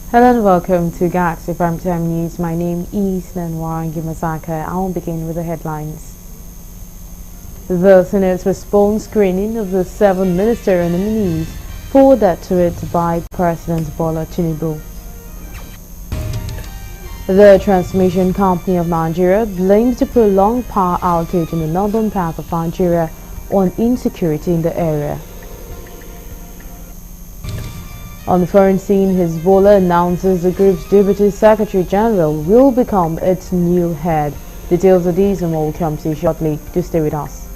Hello and welcome to Galaxy Primetime News. My name is Nanwarangi Masaka. I'll begin with the headlines. The Senate's response screening of the 7 ministerial nominees forwarded to it by President Bola Tinubu. The Transmission Company of Nigeria blames the prolonged power outage in the northern part of Nigeria on insecurity in the area. On the foreign scene, Hezbollah announces the group's Deputy Secretary General will become its new head. Details of these and more will come to you shortly. Do stay with us.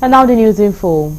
And now the news in full.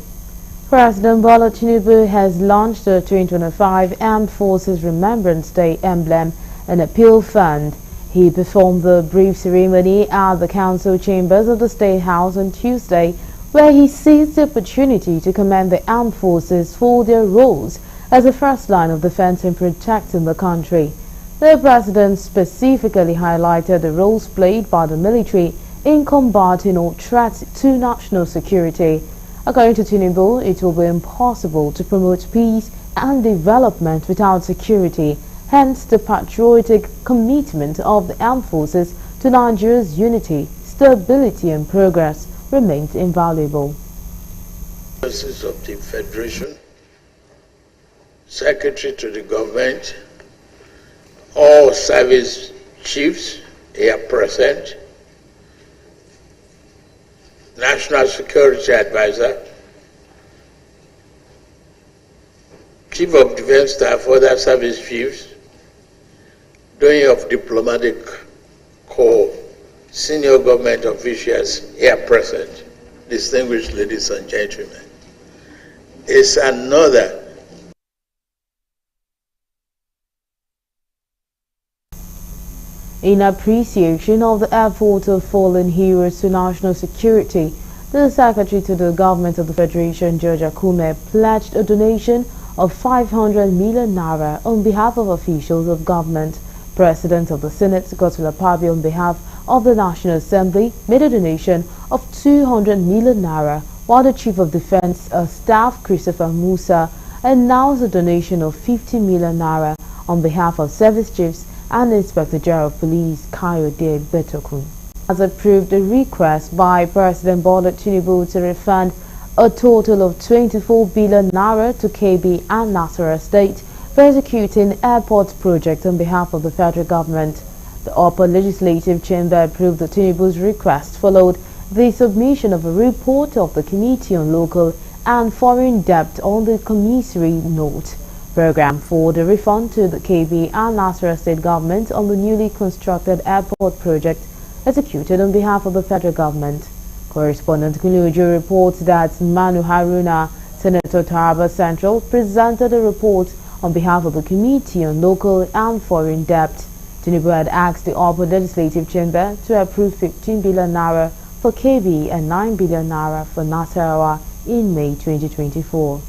President Bola Tinubu has launched the 2025 Armed Forces Remembrance Day emblem and appeal fund. He performed the brief ceremony at the council chambers of the State House on Tuesday, where he seized the opportunity to commend the armed forces for their roles as the first line of defense in protecting the country. The president specifically highlighted the roles played by the military in combating all threats to national security. According to Tinubu, it will be impossible to promote peace and development without security. Hence, the patriotic commitment of the armed forces to Nigeria's unity, stability and progress remains invaluable. Of the Federation, Secretary to the Government, all service chiefs here present, National Security Advisor, Chief of Defense Staff, other service chiefs, doing of diplomatic corps, senior government officials here present, distinguished ladies and gentlemen. It's another In appreciation of the effort of fallen heroes to national security, the Secretary to the Government of the Federation, George Akume, pledged a donation of 500 million naira on behalf of officials of government. President of the Senate, Godswill Akpabio, on behalf of the National Assembly, made a donation of 200 million naira, while the Chief of Defense Staff, Christopher Musa, announced a donation of 50 million naira on behalf of service chiefs and Inspector General of Police Kayode Betokun has approved a request by President Bola Tinubu to refund a total of 24 billion naira to KB and Nasarawa State for executing airport project on behalf of the federal government. The upper legislative chamber approved the Tinubu's request followed the submission of a report of the Committee on Local and Foreign Debt on the Commissary Note program for the refund to the KB and Nasarawa State government on the newly constructed airport project executed on behalf of the federal government. Correspondent Kuluju reports that Manu Haruna, Senator Taraba Central, presented a report on behalf of the Committee on Local and Foreign Debt. Tinubu had asked the upper legislative chamber to approve 15 billion naira for KB and 9 billion naira for Nasarawa in May 2024.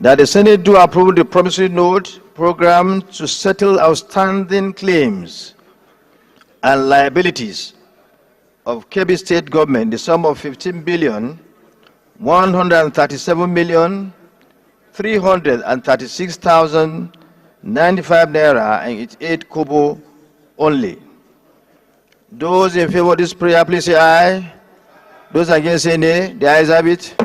That the Senate do approve the promissory note program to settle outstanding claims and liabilities of Kebbi State Government, the sum of 15 billion 137 million 336,095 naira and 8 kobo only. Those in favor of this prayer, please say aye. Those against say nay. The ayes have it.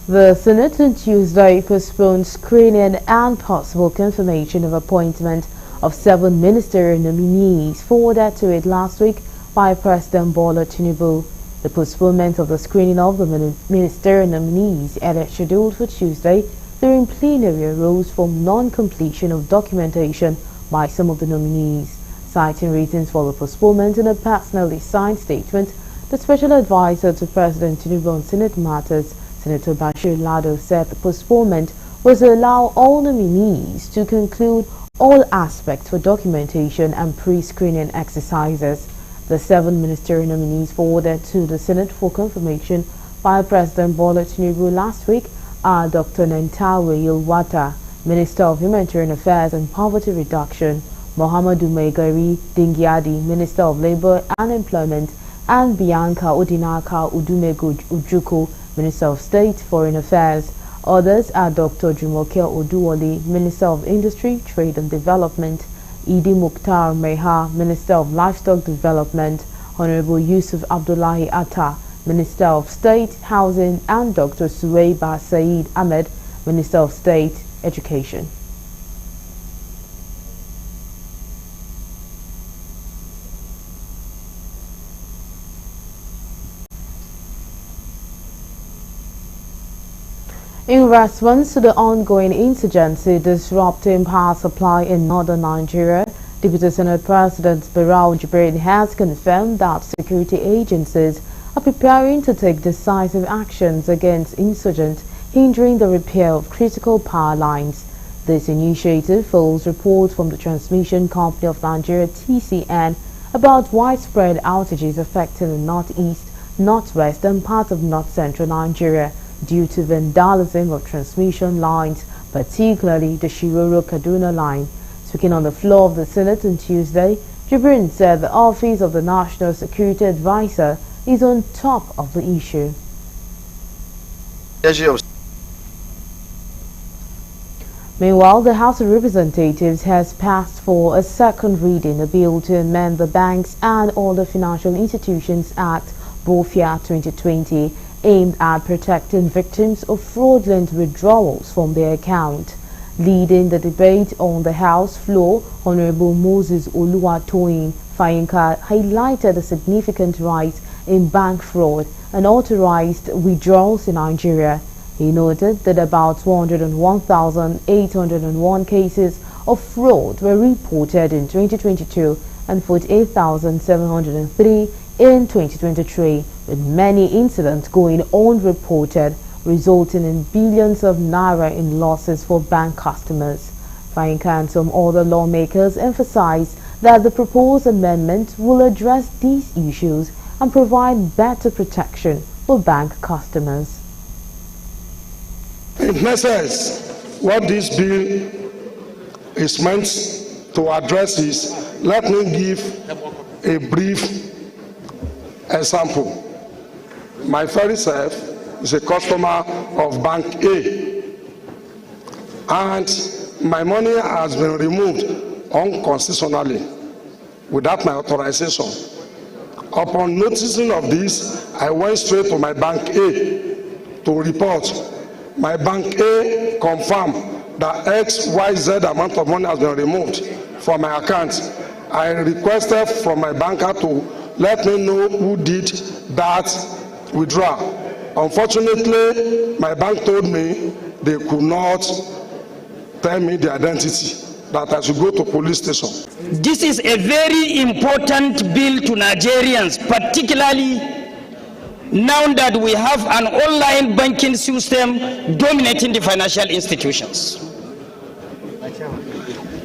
The Senate on Tuesday postponed screening and possible confirmation of appointment of 7 ministerial nominees forwarded to it last week by President Bola Tinubu. The postponement of the screening of the ministerial nominees as scheduled for Tuesday during plenary arose from non-completion of documentation by some of the nominees. Citing reasons for the postponement in a personally signed statement, the special advisor to President Tinubu on Senate matters, Senator Bashir Lado, said the postponement was to allow all nominees to conclude all aspects for documentation and pre-screening exercises. The 7 ministerial nominees forwarded to the Senate for confirmation by President Bola Tinubu last week are Dr. Nentawe Yilwata, Minister of Humanitarian Affairs and Poverty Reduction, Mohamedou Maigari Dingyadi, Minister of Labour and Employment, and Bianca Odinaka Udumegu Ujuku, Minister of State Foreign Affairs. Others are Dr. Jumoke Oduwole, Minister of Industry, Trade and Development, Idi Mukhtar Meha, Minister of Livestock Development, Honorable Yusuf Abdullahi Atta, Minister of State, Housing, and Dr. Suwaiba Saeed Ahmed, Minister of State, Education. In response to the ongoing insurgency disrupting power supply in northern Nigeria, Deputy Senate President Barau Jibrin has confirmed that security agencies are preparing to take decisive actions against insurgents hindering the repair of critical power lines. This initiative follows reports from the Transmission Company of Nigeria (TCN) about widespread outages affecting the northeast, northwest, and part of north-central Nigeria due to vandalism of transmission lines, particularly the Shiroro-Kaduna line. Speaking on the floor of the Senate on Tuesday, Jibrin said the Office of the National Security Advisor is on top of the issue. Meanwhile, the House of Representatives has passed for a second reading a bill to amend the Banks and Other Financial Institutions Act, BOFIA 2020, aimed at protecting victims of fraudulent withdrawals from their account. Leading the debate on the House floor, Honorable Moses Oluwatoyin Fayinka highlighted the significant rise in bank fraud and authorized withdrawals in Nigeria. He noted that about 201,801 cases of fraud were reported in 2022 and 48,703 in 2023, with many incidents going unreported, resulting in billions of naira in losses for bank customers. Fayinka and some other lawmakers emphasized that the proposed amendment will address these issues and provide better protection for bank customers. In essence, what this bill is meant to address is, let me give a brief example. My very self is a customer of Bank A, and my money has been removed unconstitutionally without my authorization. Upon noticing of this, I went straight to my Bank A to report. My Bank A confirmed that XYZ amount of money has been removed from my account. I requested from my banker to let me know who did that withdrawal. Unfortunately, my bank told me they could not tell me the identity, that I should go to police station. This is a very important bill to Nigerians, particularly now that we have an online banking system dominating the financial institutions.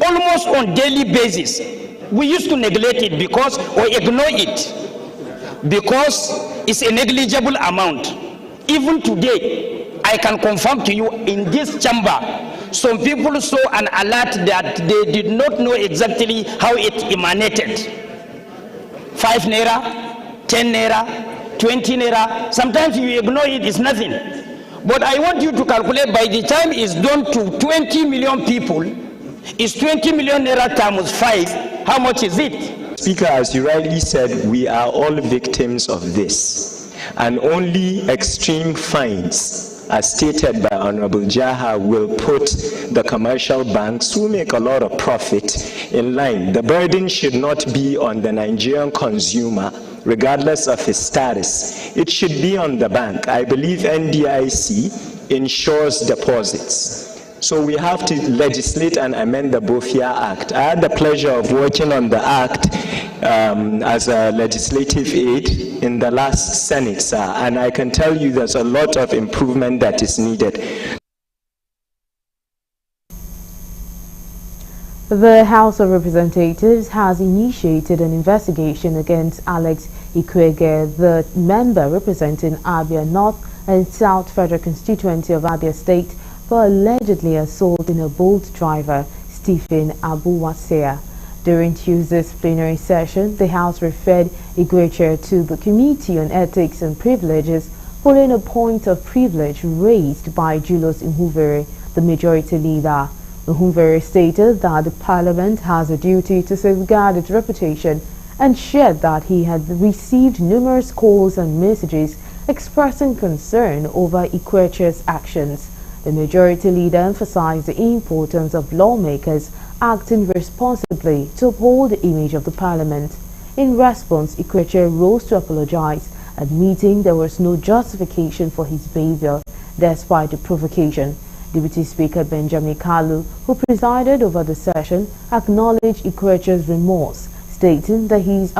Almost on daily basis, we used to neglect it because, or ignore it, because it's a negligible amount. Even today, I can confirm to you in this chamber, some people saw an alert that they did not know exactly how it emanated. 5 naira, 10 naira, 20 naira, sometimes you ignore it, it's nothing. But I want you to calculate, by the time it's done to 20 million people, is 20 million naira times 5, how much is it? Speaker, as you rightly said, we are all victims of this, and only extreme fines, as stated by Honorable Jaha, will put the commercial banks who make a lot of profit in line. The burden should not be on the Nigerian consumer, regardless of his status. It should be on the bank. I believe NDIC insures deposits. So we have to legislate and amend the BOFIA Act. I had the pleasure of working on the Act as a legislative aide in the last Senate, sir, and I can tell you there's a lot of improvement that is needed. The House of Representatives has initiated an investigation against Alex Ikwege, the member representing Abia North and South Federal Constituency of Abia State, for allegedly assaulting a Bolt driver, Stephen Abuwasea. During Tuesday's plenary session, the House referred Igweche to the Committee on Ethics and Privileges following a point of privilege raised by Julius Nhuvere, the majority leader. Nhuvere stated that the Parliament has a duty to safeguard its reputation and shared that he had received numerous calls and messages expressing concern over Igweche's actions. The majority leader emphasized the importance of lawmakers acting responsibly to uphold the image of the Parliament. In response, Igweche rose to apologize, admitting there was no justification for his behavior despite the provocation. Deputy Speaker Benjamin Kalu, who presided over the session, acknowledged Igweche's remorse, stating that his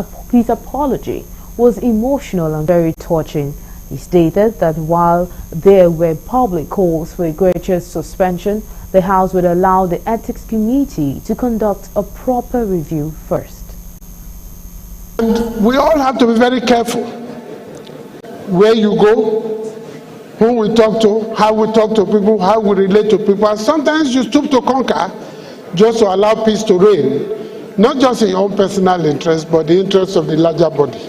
apology was emotional and very touching. He stated that while there were public calls for Igweche's suspension, the House would allow the Ethics Committee to conduct a proper review first. And we all have to be very careful where you go, who we talk to, how we talk to people, how we relate to people. And sometimes you stoop to conquer just to allow peace to reign, not just in your own personal interest, but the interest of the larger body,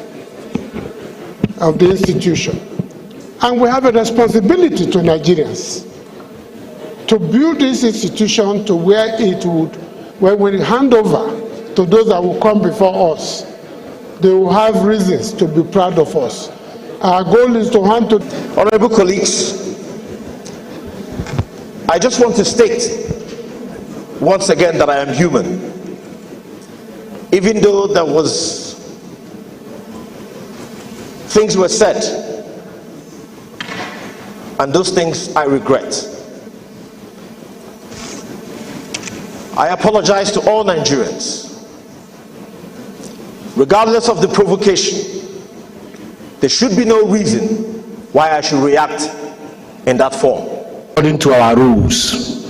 of the institution. And we have a responsibility to Nigerians to build this institution to where it would, when we hand over to those that will come before us, they will have reasons to be proud of us. Our goal is to hand to... Honorable colleagues, I just want to state once again that I am human. Even though there was things were said, and those things I regret. I apologize to all Nigerians. Regardless of the provocation, there should be no reason why I should react in that form. According to our rules,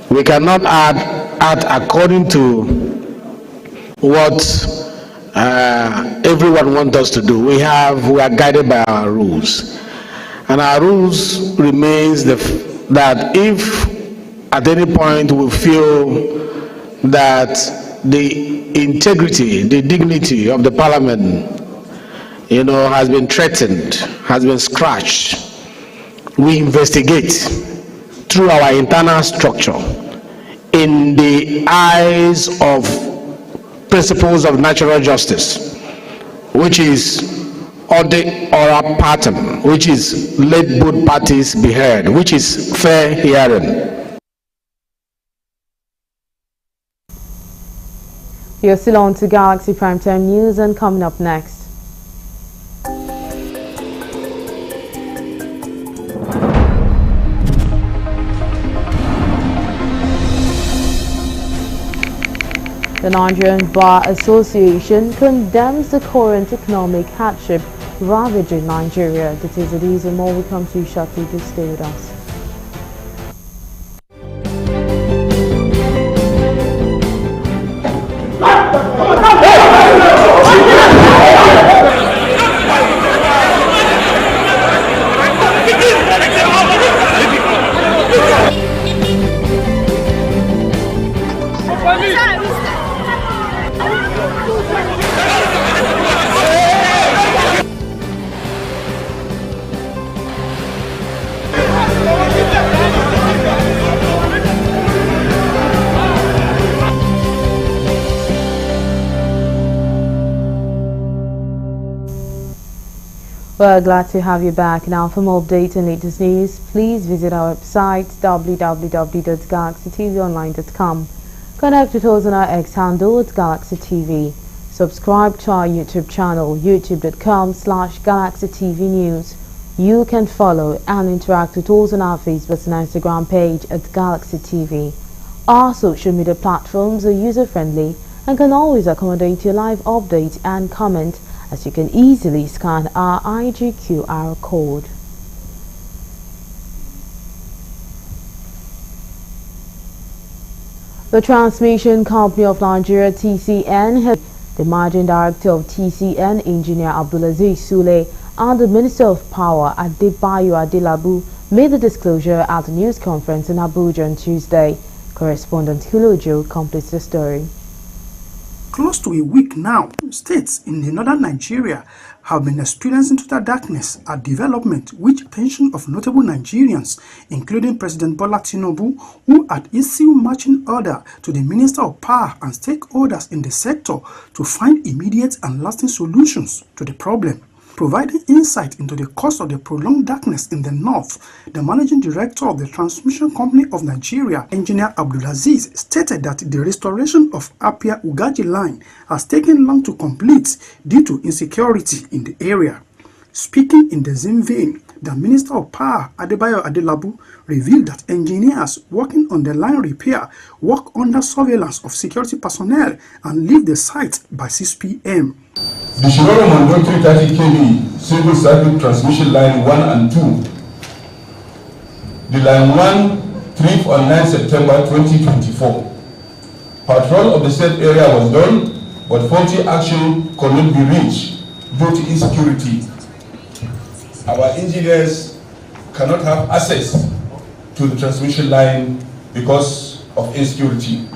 we cannot act according to what everyone wants us to do. We are guided by our rules, and our rules remains that if at any point we feel that the integrity, the dignity of the Parliament, has been threatened, has been scratched, we investigate through our internal structure in the eyes of principles of natural justice, which is ora partem, which is let both parties be heard, which is fair hearing. You're still on to Galaxy Primetime News, and coming up next. The Nigerian Bar Association condemns the current economic hardship ravaging Nigeria. These and more will come to you shortly. Just stay with us. We're glad to have you back. Now, for more updates and latest news, please visit our website www.galaxytvonline.com. Connect with us on our X handle at Galaxy TV. Subscribe to our YouTube channel, youtube.com/GalaxyTVNews. You can follow and interact with us on our Facebook and Instagram page at Galaxy TV. Our social media platforms are user-friendly and can always accommodate your live updates and comment, as you can easily scan our IG QR code. The Transmission Company of Nigeria, TCN, the Managing Director of TCN, Engineer Abdulaziz Sule, and the Minister of Power, Adebayo Adelabu, made the disclosure at a news conference in Abuja on Tuesday. Correspondent Hilojo completes the story. Close to a week now, states in the northern Nigeria have been experiencing total darkness at development, which attention of notable Nigerians, including President Bola Tinubu, who had issued marching order to the Minister of Power and stakeholders in the sector to find immediate and lasting solutions to the problem. Providing insight into the cause of the prolonged darkness in the north, the Managing Director of the Transmission Company of Nigeria, Engineer Abdulaziz, stated that the restoration of Apia Ugaji line has taken long to complete due to insecurity in the area. Speaking in the same vein, the Minister of Power, Adebayo Adelabu, revealed that engineers working on the line repair work under surveillance of security personnel and leave the site by 6 p.m. The Shiroro Mondo 330 kV single circuit transmission line 1 and 2. The line 1 tripped on 9 September 2024. Patrol of the said area was done, but faulty action could not be reached due to insecurity. Our engineers cannot have access to the transmission line because of insecurity.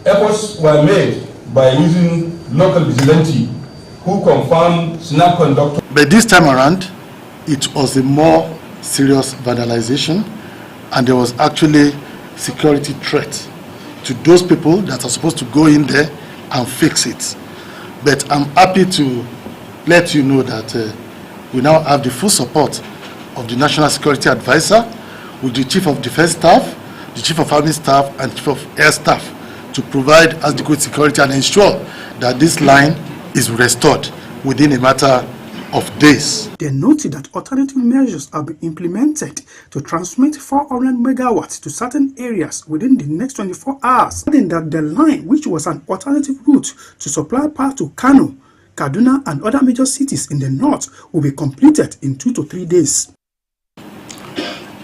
Efforts were made by using local vigilante who confirmed snap conductor. But this time around, it was a more serious vandalization, and there was actually security threat to those people that are supposed to go in there and fix it. But I'm happy to let you know that we now have the full support of the National Security Advisor, with the Chief of Defense Staff, the Chief of Army Staff, and Chief of Air Staff to provide adequate security and ensure that this line is restored within a matter of days. They noted that alternative measures have been implemented to transmit 400 megawatts to certain areas within the next 24 hours, adding that the line, which was an alternative route to supply power to Kano, Kaduna and other major cities in the north, will be completed in 2 to 3 days.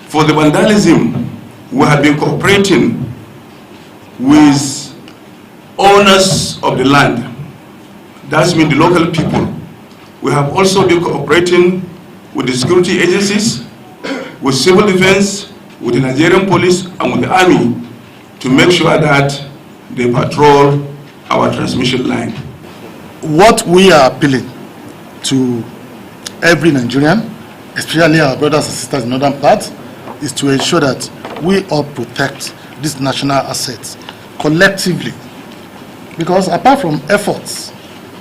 For the vandalism, we have been cooperating with owners of the land. That's mean the local people. We have also been cooperating with the security agencies, with civil defense, with the Nigerian police and with the army to make sure that they patrol our transmission line. What we are appealing to every Nigerian, especially our brothers and sisters in northern parts, is to ensure that we all protect these national assets collectively. Because apart from efforts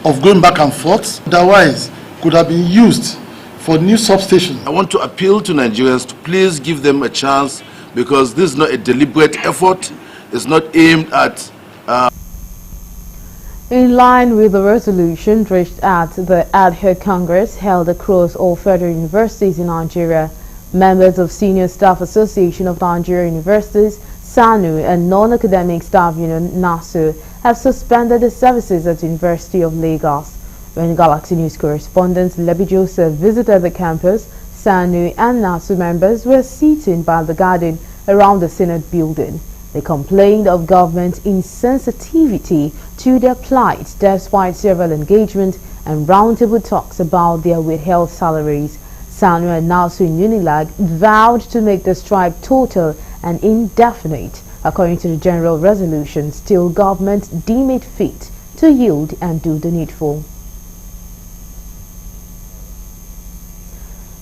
of going back and forth, otherwise could have been used for new substations. I want to appeal to Nigerians to please give them a chance, because this is not a deliberate effort. It's not aimed at In line with the resolution reached at the Ad Hoc Congress held across all federal universities in Nigeria, members of Senior Staff Association of Nigeria Universities, SANU, and Non-Academic Staff Union, NASU, have suspended the services at the University of Lagos. When Galaxy News correspondent Lebi Joseph visited the campus, SANU and NASU members were sitting by the garden around the Senate building. They complained of government insensitivity to their plight despite several engagement and roundtable talks about their withheld salaries. SANU and NASU in Unilag vowed to make the strike total and indefinite. According to the general resolution, still government deem it fit to yield and do the needful.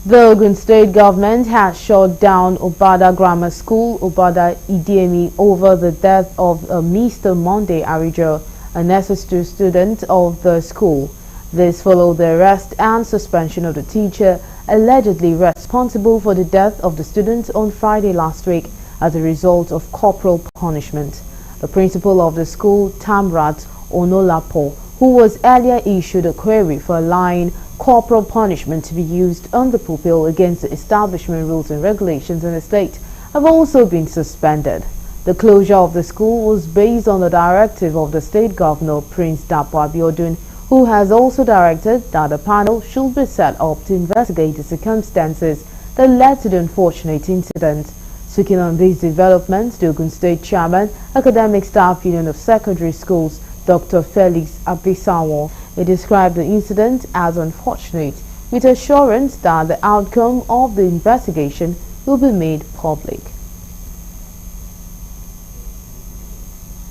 The Ogun State government has shut down Obada Grammar School, Obada Idiemi, over the death of Mr. Monday Arijo, a SS2 student of the school. This followed the arrest and suspension of the teacher allegedly responsible for the death of the student on Friday last week as a result of corporal punishment. The principal of the school, Tamrat Onolapo, who was earlier issued a query for allowing corporal punishment to be used on the pupil against the establishment rules and regulations in the state, have also been suspended. The closure of the school was based on the directive of the state governor, Prince Dapo Abiodun, who has also directed that a panel should be set up to investigate the circumstances that led to the unfortunate incident. Speaking on these developments, the Ogun State Chairman, Academic Staff Union of Secondary Schools, Dr. Felix Abisawo, he described the incident as unfortunate, with assurance that the outcome of the investigation will be made public.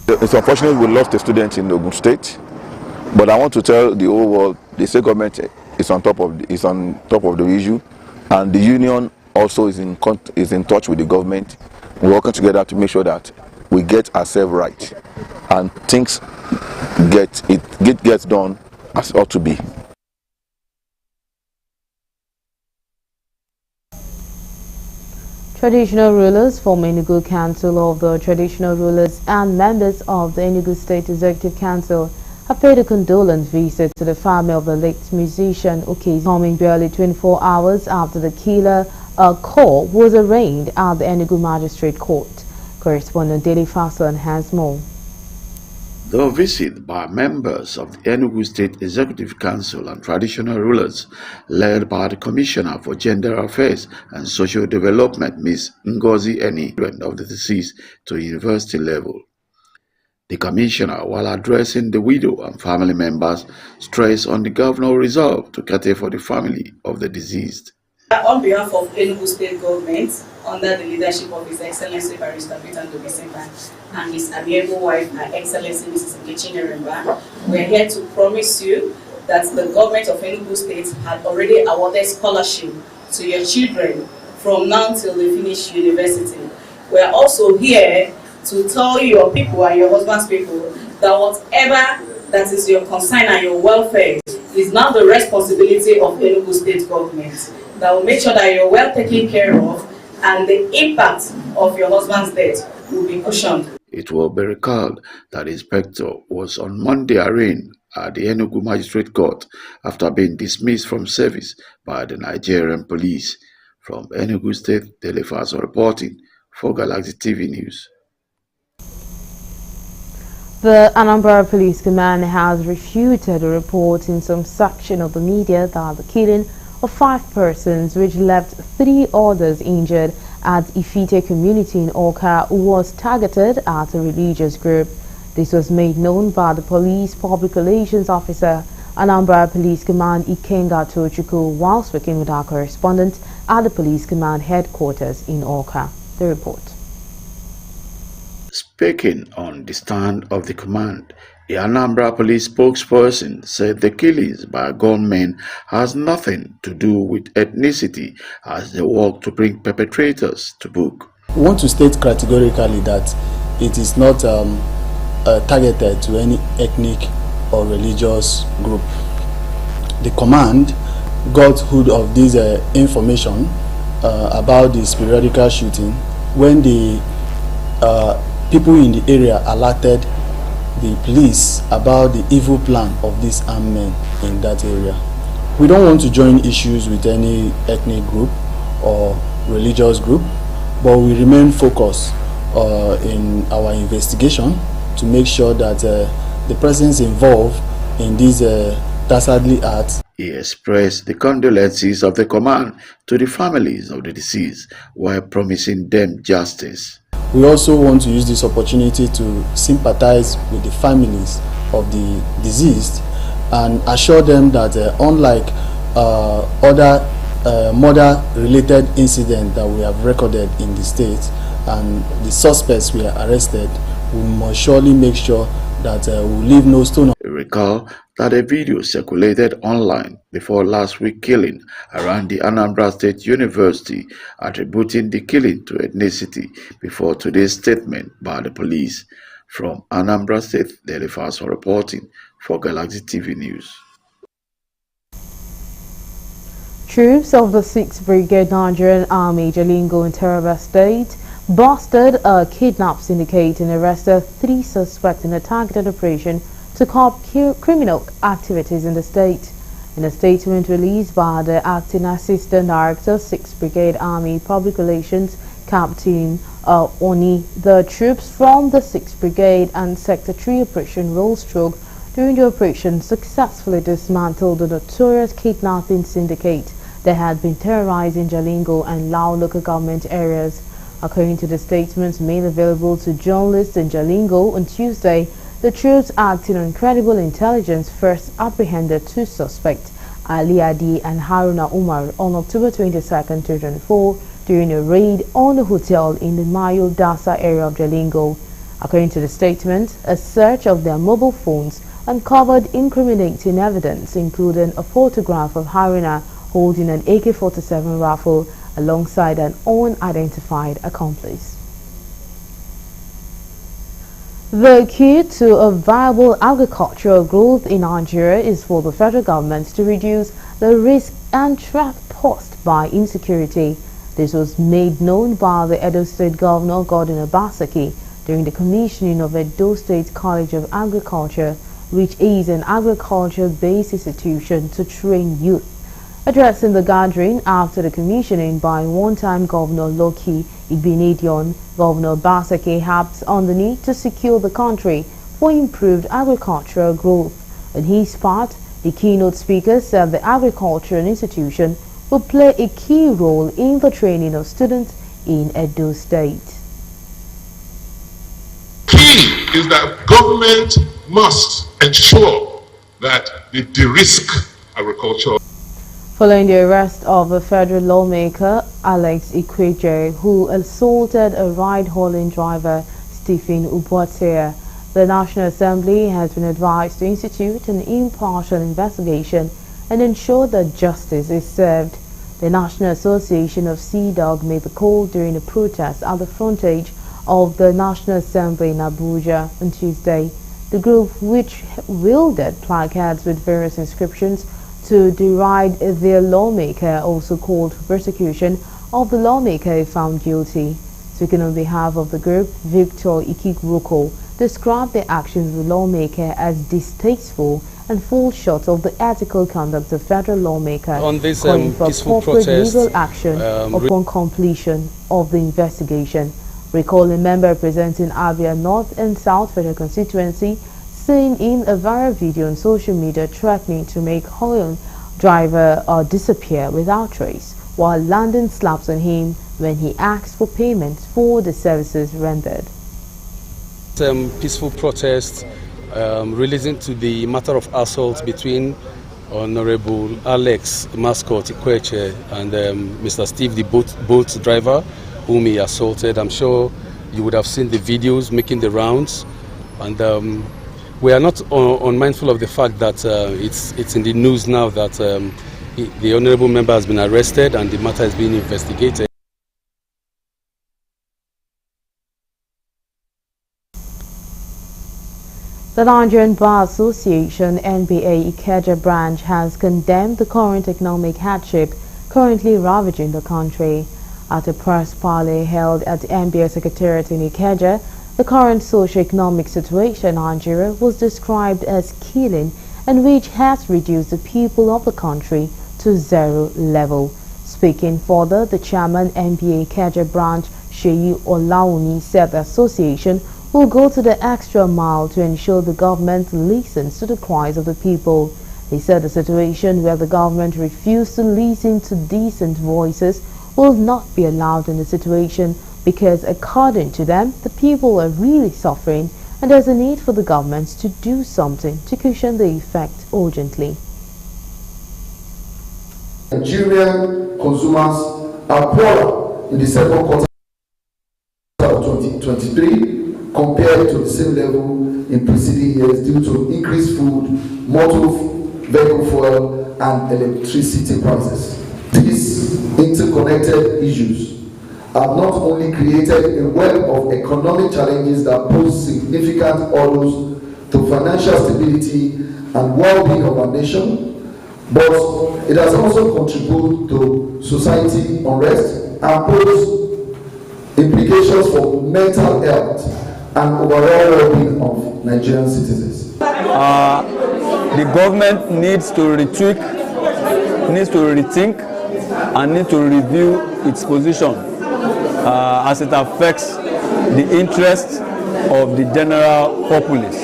It's unfortunate we lost a student in Ogun State, but I want to tell the whole world the state government is on top of the issue, and the union also is in touch with the government. We're working together to make sure that we get ourselves right and things gets done as ought to be. Traditional rulers from Enugu Council of the Traditional Rulers and members of the Enugu State Executive Council have paid a condolence visit to the family of the late musician Okezi, coming barely 24 hours after the killer call was arraigned at the Enugu Magistrate Court. Correspondent Daily Faso has more. The visit by members of the Enugu State Executive Council and Traditional Rulers, led by the Commissioner for Gender Affairs and Social Development, Ms. Ngozi Eni, of the deceased to university level. The Commissioner, while addressing the widow and family members, stressed on the governor's resolve to cater for the family of the deceased. On behalf of Enugu State Government, under the leadership of His Excellency Barrister Peter Ndubisemba and his amiable wife, Her Excellency Mrs. Nkechi Neremba, we are here to promise you that the government of Enugu State had already awarded scholarship to your children from now till they finish university. We are also here to tell your people and your husband's people that whatever that is your concern and your welfare is now the responsibility of Enugu State Government. That will make sure that you're well taken care of and the impact of your husband's death will be cushioned. It will be recalled that the inspector was on Monday arraigned at the Enugu Magistrate Court after being dismissed from service by the Nigerian police. From Enugu State, Daily Faso reporting for Galaxy TV News. The Anambra Police Command has refuted a report in some section of the media that the killing of 5 persons, which left 3 others injured at Ifite community in Awka, was targeted at a religious group. This was made known by the police public relations officer, Anambra Police Command Ikenga Tochukwu, while speaking with our correspondent at the Police Command headquarters in Awka. The report. Speaking on the stand of the command, the Anambra police spokesperson said the killings by gunmen has nothing to do with ethnicity as they work to bring perpetrators to book. We want to state categorically that it is not targeted to any ethnic or religious group. The command got hold of this information about this periodical shooting when the people in the area alerted the police about the evil plan of these armed men in that area. We don't want to join issues with any ethnic group or religious group, but we remain focused in our investigation to make sure that the persons involved in these dastardly acts. He expressed the condolences of the command to the families of the deceased while promising them justice. We also want to use this opportunity to sympathize with the families of the deceased and assure them that unlike other murder-related incidents that we have recorded in the state and the suspects we are arrested, we must surely make sure that we leave no stone. Recall that a video circulated online before last week's killing around the Anambra State University attributing the killing to ethnicity before today's statement by the police. From Anambra State, Daily Faso reporting for Galaxy TV News. Troops of the 6th Brigade Nigerian Army, Jalingo in Taraba State, busted a kidnap syndicate and arrested 3 suspects in a targeted operation to curb criminal activities in the state. In a statement released by the Acting Assistant Director, 6th Brigade Army Public Relations, Captain Oni, the troops from the 6th Brigade and Sector 3 Operation Rollstroke during the operation successfully dismantled the notorious kidnapping syndicate that had been terrorizing Jalingo and Lao local government areas. According to the statements made available to journalists in Jalingo on Tuesday, the troops acting on credible intelligence first apprehended two suspects, Ali Adi and Haruna Umar, on October 22, 2024, during a raid on a hotel in the Mayo Dasa area of Jalingo. According to the statement, a search of their mobile phones uncovered incriminating evidence, including a photograph of Haruna holding an AK-47 rifle alongside an unidentified accomplice. The key to a viable agricultural growth in Nigeria is for the federal government to reduce the risk and threat posed by insecurity. This was made known by the Edo State Governor Godwin Obaseki during the commissioning of Edo State College of Agriculture, which is an agriculture-based institution to train youth. Addressing the gathering after the commissioning by one-time Governor Loki Igbenedion, Governor Obaseki harped on the need to secure the country for improved agricultural growth. On his part, the keynote speaker said the agricultural institution will play a key role in the training of students in Edo State. Key is that government must ensure that they de-risk agriculture. Following the arrest of a federal lawmaker, Alex Ikweje, who assaulted a ride-hauling driver, Stephen Ubotea, the National Assembly has been advised to institute an impartial investigation and ensure that justice is served. The National Association of Sea Dog made the call during a protest at the frontage of the National Assembly in Abuja on Tuesday. The group, which wielded placards with various inscriptions to deride their lawmaker, also called for prosecution of the lawmaker if found guilty. Speaking on behalf of the group, Victor Ikikwoko described the actions of the lawmaker as distasteful and fall short of the ethical conduct of federal lawmaker, on this calling for peaceful corporate protest, legal action upon completion of the investigation. Recalling member representing Abia North and South Federal Constituency, seen in a viral video on social media threatening to make Hoyon driver disappear without trace, while landing slaps on him when he asked for payment for the services rendered. Peaceful protest relating to the matter of assault between Honorable Alex Mascot Ikweche and Mr. Steve, the boat driver, whom he assaulted. I'm sure you would have seen the videos making the rounds, and we are not unmindful of the fact that it's in the news now that the honourable member has been arrested and the matter is being investigated. The Nigerian Bar Association NBA Ikeja branch has condemned the current economic hardship currently ravaging the country. At a press parley held at the NBA Secretariat in Ikeja, the current socio-economic situation in Nigeria was described as killing, and which has reduced the people of the country to zero level. Speaking further, the chairman NBA Ikeja branch, Sheyi Olauni, said the association will go to the extra mile to ensure the government listens to the cries of the people. He said the situation where the government refused to listen to decent voices will not be allowed in the situation because, according to them, the people are really suffering and there's a need for the government to do something to cushion the effect urgently. Nigerian consumers are poorer in the second quarter of 2023 compared to the same level in preceding years due to increased food, motor vehicle fuel, and electricity prices. These interconnected issues have not only created a web of economic challenges that pose significant hurdles to financial stability and well-being of our nation, but it has also contributed to society unrest and posed implications for mental health and overall well-being of Nigerian citizens. The government needs to rethink, and needs to review its position as it affects the interests of the general populace,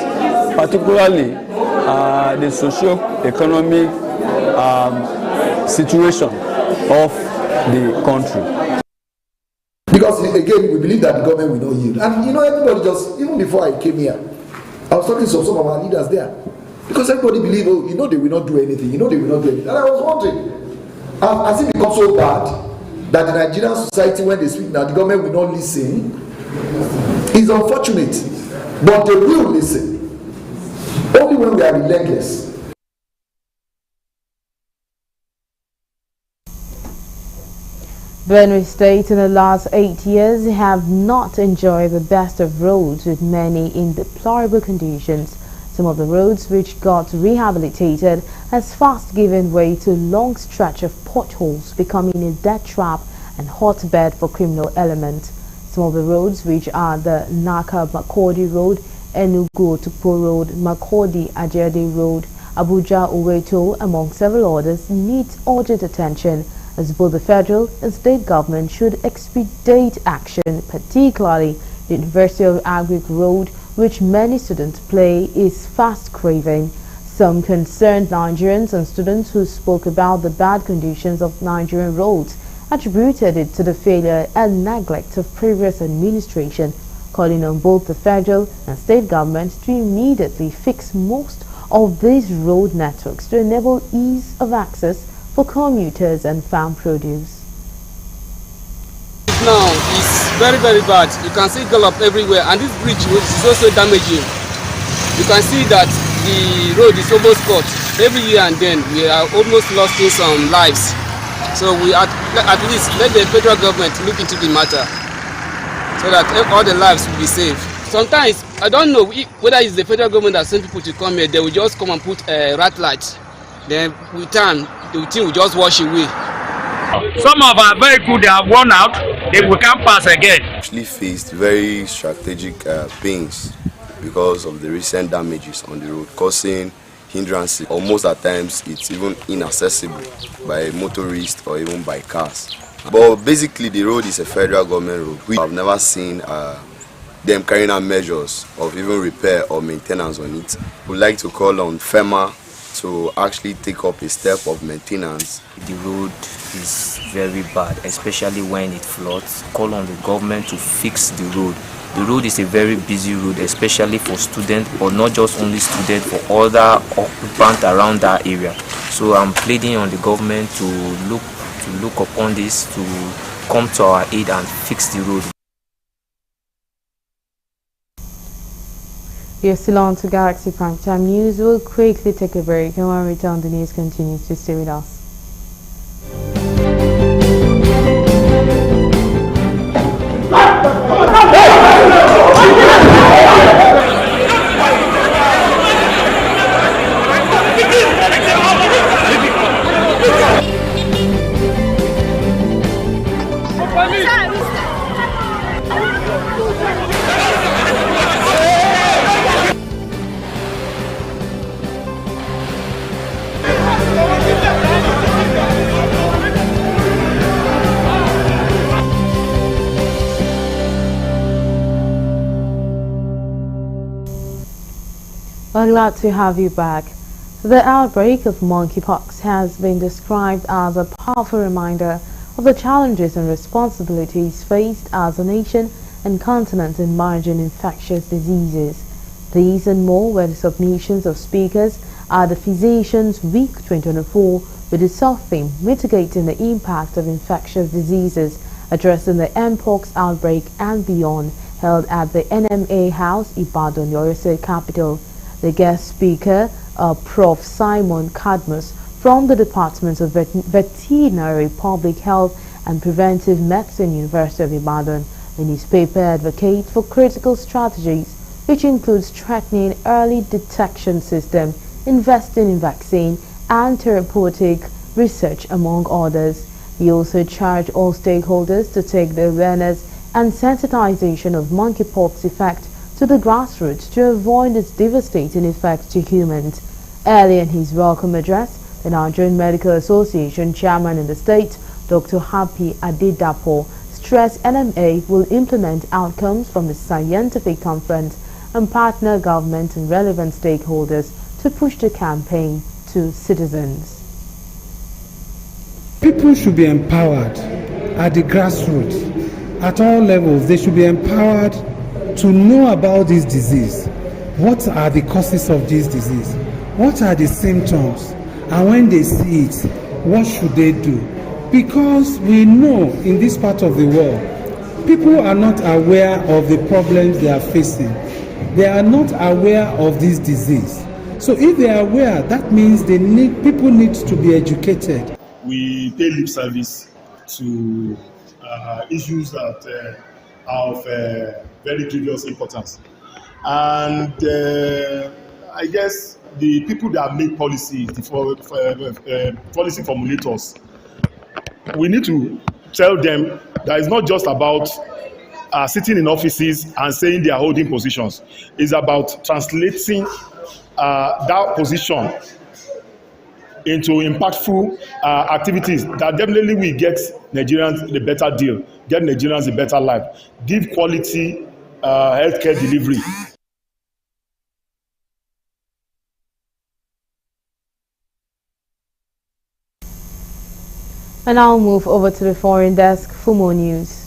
particularly the socio-economic situation of the country. Because the again, we believe that the government will not yield. And you know, everybody just, even before I came here, I was talking to some of our leaders there. Because everybody believe, oh, you know they will not do anything, you know they will not do anything. And I was wondering, has it become so bad that the Nigerian society, when they speak now, the government will not listen? It's unfortunate, but they will listen. Only when we are relentless. Benue State in the last 8 years have not enjoyed the best of roads, with many in deplorable conditions. Some of the roads which got rehabilitated has fast given way to a long stretch of potholes, becoming a death trap and hotbed for criminal elements. Some of the roads, which are the Naka-Makurdi Road, Enugu-Otukpo Road, Makurdi-Ajede Road, Abuja-Oweto, among several others, need urgent attention, as both the federal and state government should expedite action, particularly the University of Agric Road, which many students play, is fast craving. Some concerned Nigerians and students who spoke about the bad conditions of Nigerian roads attributed it to the failure and neglect of previous administration, calling on both the federal and state governments to immediately fix most of these road networks to enable ease of access for commuters and farm produce. Now it's very bad. You can see gallop everywhere, and this bridge is also damaging. You can see that the road is almost cut. Every year and then we are almost losing some lives. So we at least let the federal government look into the matter so that all the lives will be saved. Sometimes I don't know whether it's the federal government that sent people to come here. They will just come and put a rat light. Then with time the thing will just wash away. Some of our vehicles, they have worn out, they will come pass again. Actually faced very strategic pains because of the recent damages on the road, causing hindrances. Almost at times it's even inaccessible by motorists or even by cars. But basically the road is a federal government road. We have never seen them carrying out measures of even repair or maintenance on it. We'd like to call on FEMA to actually take up a step of maintenance. The road is very bad, especially when it floods. Call on the government to fix the road. The road is a very busy road, especially for students, but not just only students, for other occupants around that area. So I'm pleading on the government to look upon this, to come to our aid and fix the road. You're still on to Galaxy Prime Time News. We'll quickly take a break, and when we return, the news continues. To stay with us. We're glad to have you back. The outbreak of monkeypox has been described as a powerful reminder of the challenges and responsibilities faced as a nation and continent in managing infectious diseases. These and more were the submissions of speakers at the Physicians Week 2024 with the sub-theme Mitigating the Impact of Infectious Diseases, addressing the Mpox outbreak and beyond, held at the NMA House, Ibadan, the Oyo State capital. The guest speaker, Prof. Simon Cadmus from the Department of Veterinary Public Health and Preventive Medicine, University of Ibadan, in his paper advocates for critical strategies, which includes strengthening early detection system, investing in vaccine and therapeutic research, among others. He also charged all stakeholders to take the awareness and sensitization of monkeypox effect to the grassroots to avoid its devastating effects to humans. Earlier in his welcome address, the Nigerian Medical Association chairman in the state, Dr. Happy Adedapo, stressed NMA will implement outcomes from the scientific conference and partner government and relevant stakeholders to push the campaign to citizens. People should be empowered at the grassroots, at all levels, they should be empowered to know about this disease. What are the causes of this disease? What are the symptoms? And when they see it, what should they do? Because we know in this part of the world, people are not aware of the problems they are facing. They are not aware of this disease. So if they are aware, that means people need to be educated. We pay lip service to issues that are of very grievous importance. And I guess the people that make policy, policy formulators, we need to tell them that it's not just about sitting in offices and saying they are holding positions. It's about translating that position into impactful activities that definitely will get Nigerians a better deal, get Nigerians a better life, give quality healthcare delivery. And I'll move over to the foreign desk for more news.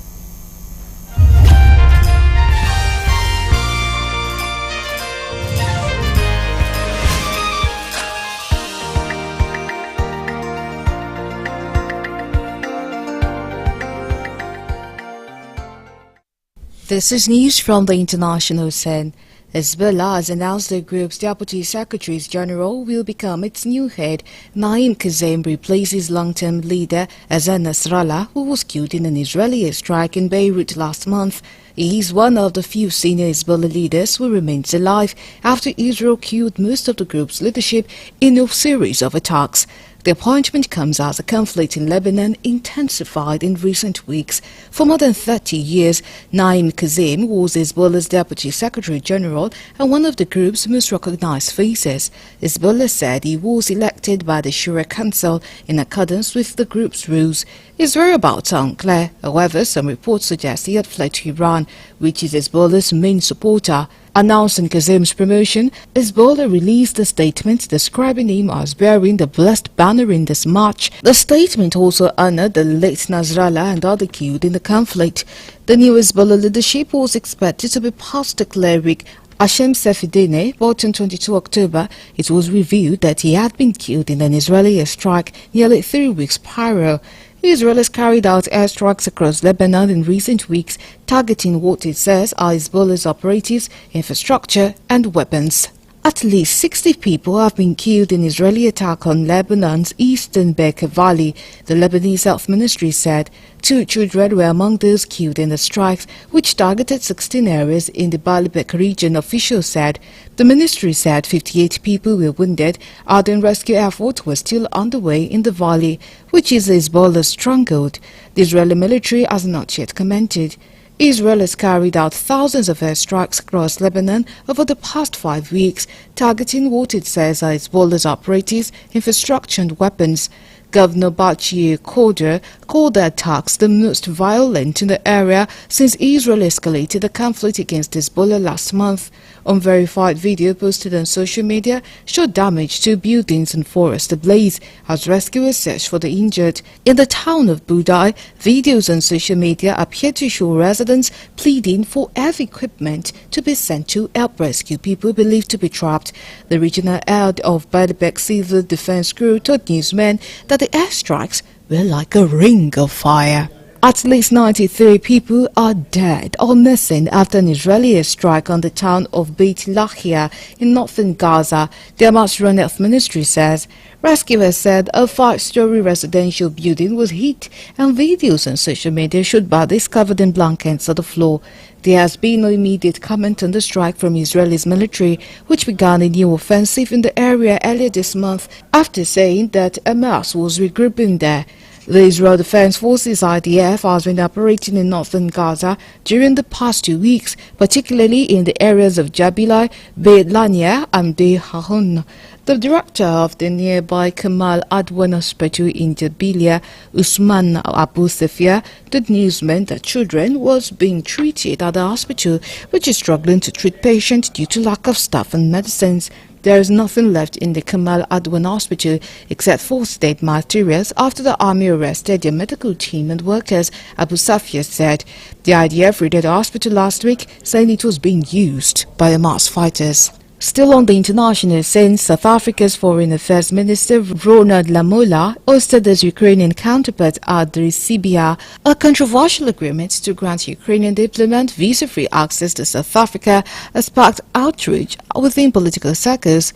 This is news from the international scene. Hezbollah has announced the group's Deputy Secretary General will become its new head. Naim Kassem replaces long-term leader Hassan Nasrallah, who was killed in an Israeli airstrike in Beirut last month. He is one of the few senior Hezbollah leaders who remains alive after Israel killed most of the group's leadership in a series of attacks. The appointment comes as the conflict in Lebanon intensified in recent weeks. For more than 30 years, Naim Kassem was Hezbollah's Deputy Secretary General and one of the group's most recognized faces. Hezbollah said he was elected by the Shura Council in accordance with the group's rules. His whereabouts are unclear. However, some reports suggest he had fled to Iran, which is Hezbollah's main supporter. Announcing Kassem's promotion, Hezbollah released a statement describing him as bearing the blessed banner in this march. The statement also honored the late Nasrallah and other killed in the conflict. The new Hezbollah leadership was expected to be past the cleric Hashem Safidine, but on 22 October, it was revealed that he had been killed in an Israeli airstrike nearly 3 weeks prior. Israel has carried out airstrikes across Lebanon in recent weeks, targeting what it says are Hezbollah's operatives, infrastructure and weapons. At least 60 people have been killed in Israeli attack on Lebanon's eastern Bekaa Valley, the Lebanese Health Ministry said. 2 children were among those killed in the strikes, which targeted 16 areas in the Baalbek region, officials said. The ministry said 58 people were wounded, and rescue efforts were still underway in the valley, which is Hezbollah's stronghold. The Israeli military has not yet commented. Israel has carried out thousands of airstrikes across Lebanon over the past 5 weeks, targeting what it says are Hezbollah's operatives, infrastructure and weapons. Governor Bachir Koder called the attacks the most violent in the area since Israel escalated the conflict against Hezbollah last month. Unverified video posted on social media showed damage to buildings and forest ablaze as rescuers searched for the injured. In the town of Budai, videos on social media appear to show residents pleading for heavy equipment to be sent to help rescue people believed to be trapped. The regional head of Baalbek Civil Defense Crew told newsmen that the airstrikes were like a ring of fire. At least 93 people are dead or missing after an Israeli airstrike on the town of Beit Lahia in northern Gaza, the Hamas Run Health Ministry says. Rescuers said a 5-story residential building was hit, and videos on social media showed bodies covered in blankets on the floor. There has been no immediate comment on the strike from Israel's military, which began a new offensive in the area earlier this month after saying that Hamas was regrouping there. The Israel Defense Forces IDF has been operating in northern Gaza during the past 2 weeks, particularly in the areas of Jabalia, Beit Lahia and Deir Haron. The director of the nearby Kamal Adwan Hospital in Jabalia, Usman Abu Safia, told newsmen that children was being treated at the hospital, which is struggling to treat patients due to lack of staff and medicines. there is nothing left in the Kamal Adwan Hospital except for state materials after the army arrested their medical team and workers, Abu Safia said. The IDF raided the hospital last week, saying it was being used by the Hamas fighters. Still on the international scene, South Africa's Foreign Affairs Minister Ronald Lamola hosted his Ukrainian counterpart Andriy Sybiha. A controversial agreement to grant Ukrainian diplomats visa-free access to South Africa has sparked outrage within political circles.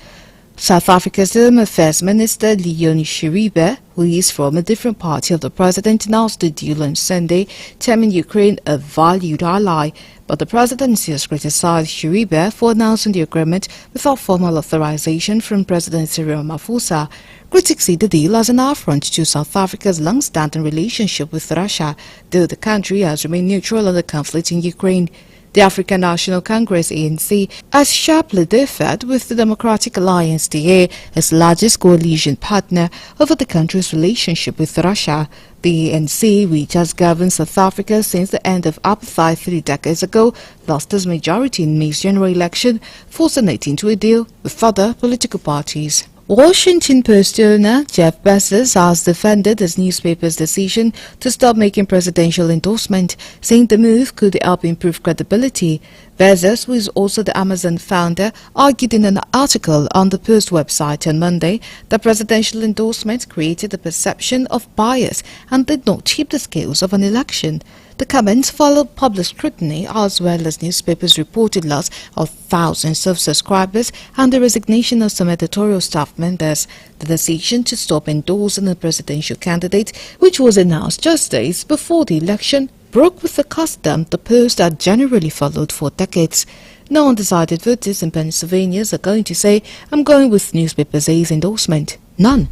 South Africa's Home Affairs Minister Leonie Sheribe, who is from a different party of the president, announced the deal on Sunday, terming Ukraine a valued ally. But the presidency has criticized Sheribe for announcing the agreement without formal authorization from President Cyril Ramaphosa. Critics see the deal as an affront to South Africa's long-standing relationship with Russia, though the country has remained neutral on the conflict in Ukraine. The African National Congress ANC has sharply differed with the Democratic Alliance DA, its largest coalition partner, over the country's relationship with Russia. The ANC, which has governed South Africa since the end of apartheid 3 decades ago, lost its majority in May's general election, forcing it into a deal with other political parties. Washington Post owner Jeff Bezos has defended his newspaper's decision to stop making presidential endorsement, saying the move could help improve credibility. Bezos, who is also the Amazon founder, argued in an article on the Post website on Monday that presidential endorsement created a perception of bias and did not tip the scales of an election. The comments followed public scrutiny as well as newspapers' reported loss of thousands of subscribers and the resignation of some editorial staff members. The decision to stop endorsing a presidential candidate, which was announced just days before the election, broke with the custom the Post had generally followed for decades. No undecided voters in Pennsylvania are going to say, "I'm going with newspaper A's endorsement." None.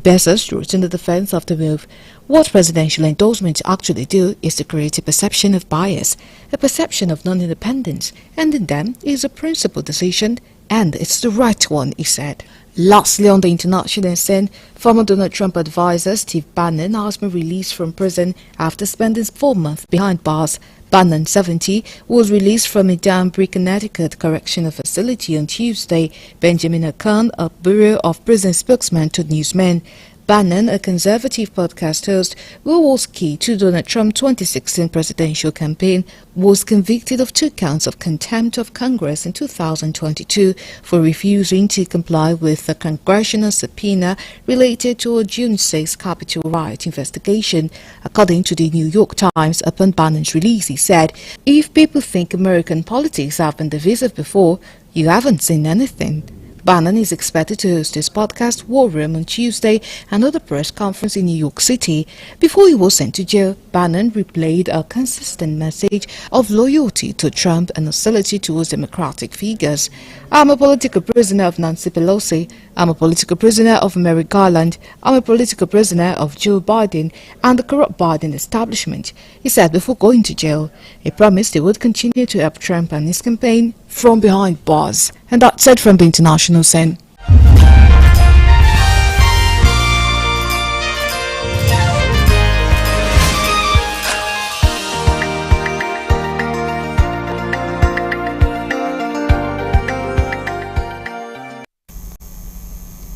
Bezos wrote in the defense of the move, "What presidential endorsements actually do is to create a perception of bias, a perception of non-independence, and in them is a principled decision, and it's the right one," he said. Lastly, on the international scene, former Donald Trump advisor Steve Bannon has been released from prison after spending 4 months behind bars. Bannon, 70, was released from a Danbury, Connecticut correctional facility on Tuesday. Benjamin Akan, a Bureau of Prison spokesman, told newsmen. Bannon, a conservative podcast host who was key to Donald Trump's 2016 presidential campaign, was convicted of 2 counts of contempt of Congress in 2022 for refusing to comply with a congressional subpoena related to a June 6 Capitol riot investigation. According to the New York Times, upon Bannon's release, he said, "If people think American politics have been divisive before, you haven't seen anything." Bannon is expected to host his podcast War Room on Tuesday and hold a press conference in New York City. Before he was sent to jail, Bannon replayed a consistent message of loyalty to Trump and hostility towards Democratic figures. "I'm a political prisoner of Nancy Pelosi. I'm a political prisoner of Merrick Garland. I'm a political prisoner of Joe Biden and the corrupt Biden establishment," he said before going to jail. He promised he would continue to help Trump and his campaign from behind bars. And that's it from the international scene.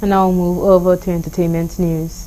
And now we'll move over to entertainment news.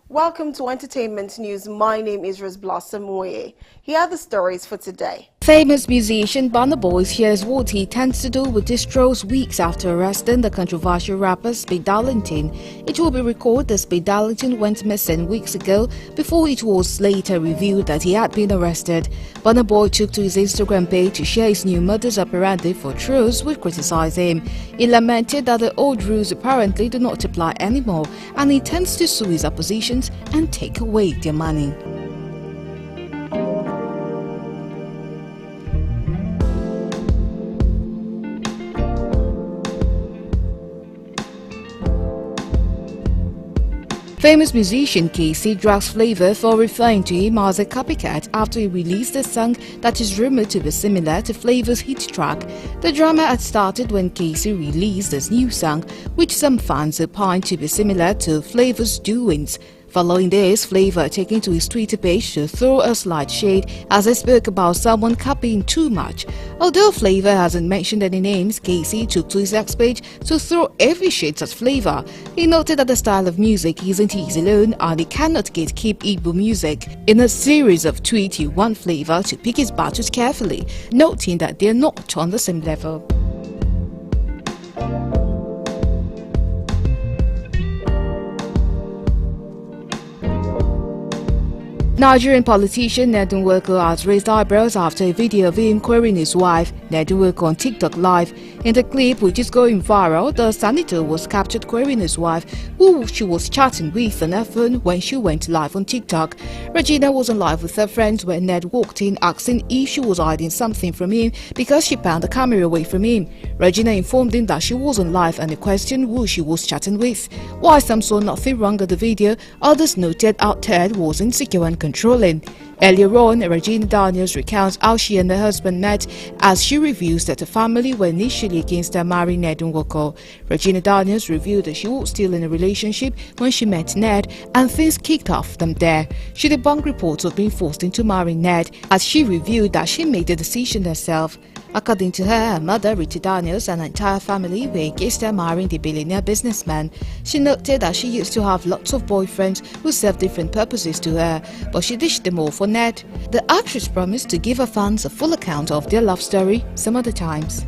Welcome to Entertainment News. My name is Rose Blossom Moye. Here are the stories for today. Famous musician Burna Boy shares what he tends to do with his strolls weeks after arresting the controversial rapper Speed Darlington. It will be recalled that Speed Darlington went missing weeks ago before it was later revealed that he had been arrested. Burna Boy took to his Instagram page to share his new modus operandi for trolls which criticize him. He lamented that the old rules apparently do not apply anymore and he intends to sue his oppositions and take away their money. Famous musician Casey drags Flavour for referring to him as a copycat after he released a song that is rumored to be similar to Flavour's hit track. The drama had started when Casey released his new song, which some fans opined to be similar to Flavour's doings. Following this, Flavour taking to his Twitter page to throw a slight shade as he spoke about someone copying too much. Although Flavour hasn't mentioned any names, Casey took to his X page to throw every shade at Flavour. He noted that the style of music isn't his alone and he cannot gatekeep Igbo music. In a series of tweets, he warned Flavour to pick his battles carefully, noting that they're not on the same level. Nigerian politician Nedun Nwoko has raised eyebrows after a video of him querying his wife, Nedun Nwoko, on TikTok Live. In the clip, which is going viral, the senator was captured querying his wife, who she was chatting with on her phone when she went live on TikTok. Regina was on live with her friends when Ned walked in, asking if she was hiding something from him because she panned the camera away from him. Regina informed him that she was on live and he questioned who she was chatting with. While some saw nothing wrong with the video, others noted how Ted was insecure and controlling. Earlier on, Regina Daniels recounts how she and her husband met as she reveals that the family were initially against her marrying Nedun Nwoko. Regina Daniels revealed that she was still in a relationship when she met Ned and things kicked off from there. She debunked reports of being forced into marrying Ned as she revealed that she made the decision herself. According to her mother, Rita Daniels, and her entire family were against her marrying the billionaire businessman. She noted that she used to have lots of boyfriends who served different purposes to her, but she ditched them all for Ned. The actress promised to give her fans a full account of their love story some other times.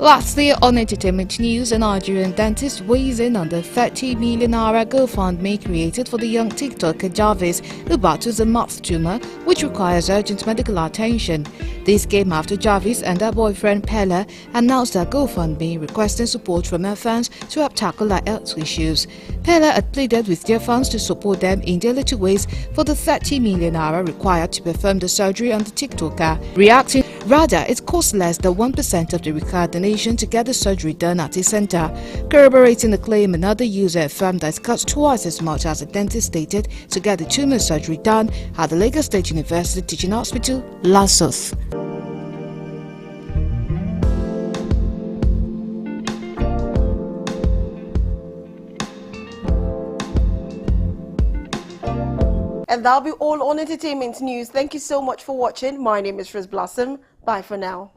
Lastly, on entertainment news, a Nigerian dentist weighs in on the 30 million naira GoFundMe created for the young TikToker Jarvis, who battles a mouth tumor which requires urgent medical attention. This came after Jarvis and her boyfriend Pella announced their GoFundMe, requesting support from her fans to help tackle her health issues. Pella had pleaded with their fans to support them in their little ways for the 30 million naira required to perform the surgery on the TikToker, reacting, rather it costs less than 1% of the required donation to get the surgery done at his center. Corroborating the claim, another user affirmed that it costs twice as much as the dentist stated to get the tumor surgery done at the Lagos State University Teaching Hospital, LASUTH. And that'll be all on entertainment news. Thank you so much for watching. My name is Riz Blossom. Bye for now.